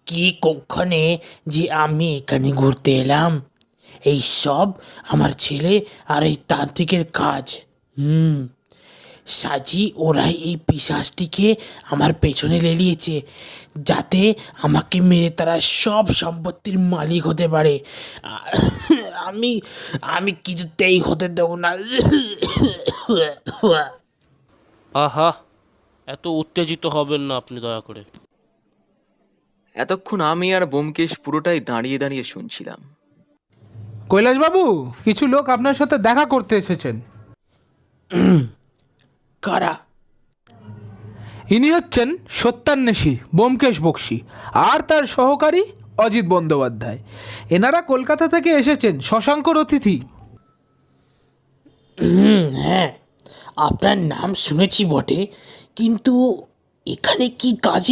কি কক্ষণে যে আমি এখানে ঘুরতে এলাম! এই সব আমার ছেলে আর এই তান্ত্রিকের কাজ। হুম, সাজি ওরাই এই পিশাচটিকে আমার পেছনে লেলিয়েছে, যাতে আমাকে মেরে তারা সব সম্পত্তির মালিক হতে পারে। আ- আমি আমি কিছুতেই হতে দেবো না। আহা, এত উত্তেজিত হবেন না আপনি, দয়া করে। এতক্ষণ আমি আর ব্যোমকেশ পুরোটাই দাঁড়িয়ে দাঁড়িয়ে শুনছিলাম। কৈলাসবাবু, কিছু লোক আপনার সাথে দেখা করতে এসেছেন। কারা? ইনি হচ্ছেন সত্যান্বেষী ব্যোমকেশ বক্সী আর তার সহকারী অজিত বন্দ্যোপাধ্যায়। এনারা কলকাতা থেকে এসেছেন শশাঙ্কর অতিথি। হ্যাঁ, আপনার নাম শুনেছি বটে, কিন্তু এখানে কি কাজে?